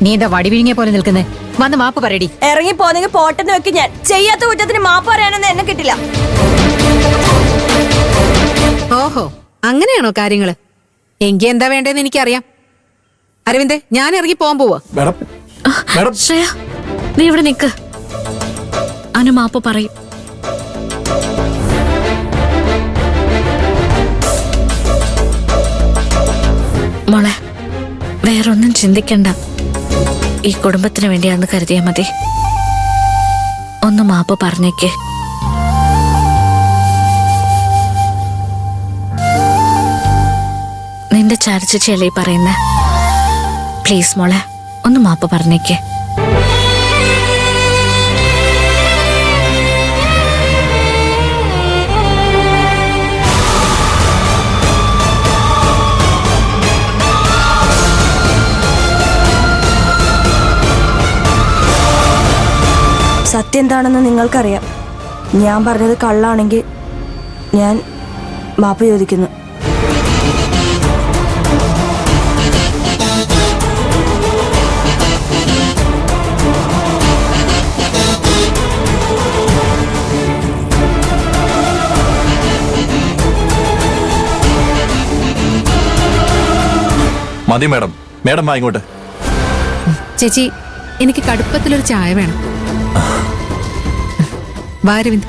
നീ എന്താ വടി വിഴുങ്ങിയ പോലെ നിൽക്കുന്നേ? വന്ന് മാപ്പ് പറയടി. ഇറങ്ങി പോന്നെങ്കിൽ പോട്ടെന്ന് വെക്ക്. ഞാൻ ചെയ്യാത്ത കുറ്റത്തിന് മാപ്പ് പറയാനൊന്നും എന്നെ കിട്ടില്ല. ഓഹോ, അങ്ങനെയാണോ കാര്യങ്ങള്? എങ്കി എന്താ വേണ്ടതെന്ന് എനിക്കറിയാം. അരവിന്ദ്, ഞാൻ ഇറങ്ങി പോവാൻ പോവാ. ശ്രേയ, നീ ഇവിടെ നിക്ക്. അനു മാപ്പ് പറയും. മോളെ, വേറൊന്നും ചിന്തിക്കണ്ട. ഈ കുടുംബത്തിന് വേണ്ടിയാന്ന് കരുതിയാ മതി. ഒന്ന് മാപ്പ് പറഞ്ഞേക്ക്. നിന്റെ ചാരിച്ചേച്ചിയല്ലേ ഈ പറയുന്നേ? പ്ലീസ് മോളെ, ഒന്ന് മാപ്പ് പറഞ്ഞേക്ക്. സത്യം എന്താണെന്ന് നിങ്ങൾക്കറിയാം. ഞാൻ പറഞ്ഞത് കള്ളാണെങ്കിൽ ഞാൻ മാപ്പ് ചോദിക്കുന്നു. മതി മാഡം. മാഡം വാ ഇങ്ങോട്ട്. ചേച്ചി, എനിക്ക് കടുപ്പത്തിലൊരു ചായ വേണം. വാ അരവിന്ദ്.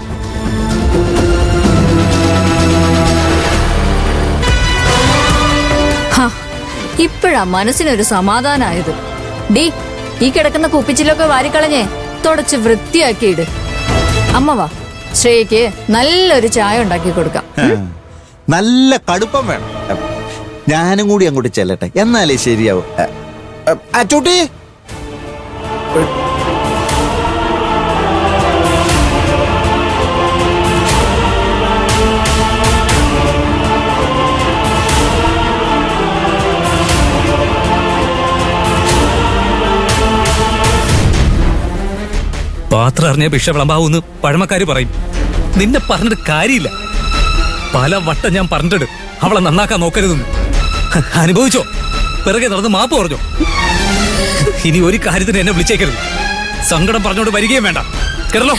ഇപ്പോഴാ മനസ്സിനൊരു സമാധാനായത്. ഡി, ഈ കിടക്കുന്ന കുപ്പിച്ചിലൊക്കെ വാരിക്കളഞ്ഞേ തുടച്ച് വൃത്തിയാക്കിയിട്. അമ്മ വാ, ശ്രേയക്ക് നല്ലൊരു ചായ ഉണ്ടാക്കി കൊടുക്കാം. നല്ല കടുപ്പം വേണം. ഞാനും കൂടി അങ്ങോട്ട് ചെല്ലട്ടെ, എന്നാലേ ശരിയാവും. ചൂട്ടി, പാത്രം അറിഞ്ഞ ഭിക്ഷ വിളമ്പാവൂന്ന് പഴമക്കാര് പറയും. നിന്നെ പറഞ്ഞിട്ട് കാര്യമില്ല. പല വട്ടം ഞാൻ പറഞ്ഞിട്ട് അവളെ നന്നാക്കാൻ നോക്കരുതെന്ന്. അനുഭവിച്ചോ? പിറകെ നടന്ന് മാപ്പ് പറഞ്ഞോ? ഇനി ഒരു കാര്യത്തിന് എന്നെ വിളിച്ചേക്കരുത്. സങ്കടം പറഞ്ഞോണ്ട് വരികയും വേണ്ട. കേട്ടല്ലോ?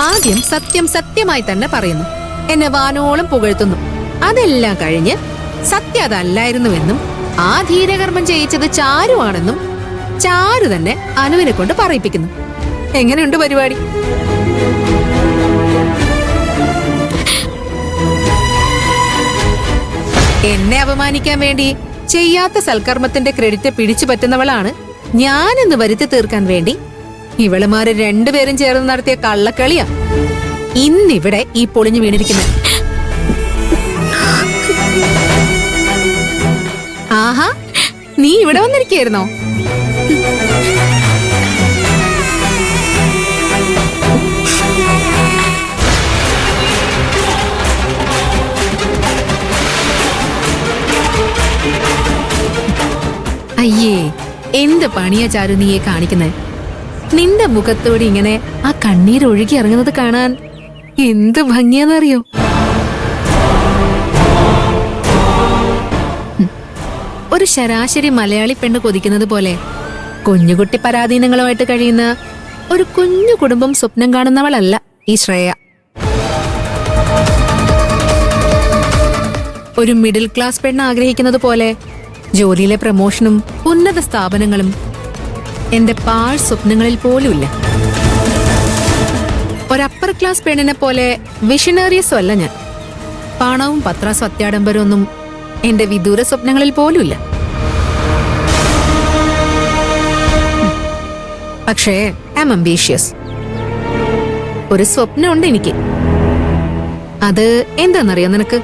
ആദ്യം സത്യം സത്യമായി തന്നെ പറയുന്നു, എന്നെ വാനോളം പുകഴ്ത്തുന്നു. അതെല്ലാം കഴിഞ്ഞ് സത്യം അതല്ലായിരുന്നുവെന്നും ആ ധീരകർമ്മം ചെയ്യിച്ചത് ചാരുവാണെന്നും ചാരു തന്നെ അനുവിനെ കൊണ്ട് പറയിപ്പിക്കുന്നു. എങ്ങനെയുണ്ട് പരിപാടി? എന്നെ അപമാനിക്കാൻ വേണ്ടി ചെയ്യാത്ത സൽക്കർമ്മത്തിന്റെ ക്രെഡിറ്റ് പിടിച്ചു പറ്റുന്നവളാണ് ഞാനെന്ന് വരുത്തി തീർക്കാൻ വേണ്ടി ഇവളുമാര് രണ്ടുപേരും ചേർന്ന് നടത്തിയ കള്ളക്കളിയാ ഇന്നിവിടെ ഈ പൊളിഞ്ഞു വീണിരിക്കുന്നത്. ആഹാ, നീ ഇവിടെ വന്നിരിക്കായിരുന്നോ? അയ്യേ, എന്ത് പണിയാ ചാരു നീയെ കാണിക്കുന്നത്? നിന്റെ മുഖത്തോടെ ഇങ്ങനെ ആ കണ്ണീരൊഴുകി ഇറങ്ങുന്നത് കാണാൻ എന്ത് ഭംഗിയാന്നറിയോ? ഒരു ശരാശരി മലയാളി പെണ്ണ് കൊതിക്കുന്നത് പോലെ കുഞ്ഞുകുട്ടി പരാധീനങ്ങളുമായിട്ട് കഴിയുന്ന ഒരു കുഞ്ഞു കുടുംബം സ്വപ്നം കാണുന്നവളല്ല ഈ ശ്രേയ. ഒരു മിഡിൽ ക്ലാസ് പെണ്ണ് ആഗ്രഹിക്കുന്നത് പോലെ ജോലിയിലെ പ്രമോഷനും ഉന്നത സ്ഥാപനങ്ങളും എന്റെ പാഴ് സ്വപ്നങ്ങളിൽ പോലുമില്ല. ഒരപ്പർ ക്ലാസ് പെണ്ണിനെ പോലെ വിഷനറിയസും അല്ല ഞാൻ. പണവും പത്രാസും അത്യാഡംബരമൊന്നും എന്റെ വിദൂര സ്വപ്നങ്ങളിൽ പോലുമില്ല. പക്ഷേ ഐ ആം അംബീഷ്യസ്. ഒരു സ്വപ്നമുണ്ട് എനിക്ക്. അത് എന്താണെന്നറിയോ നിനക്ക്?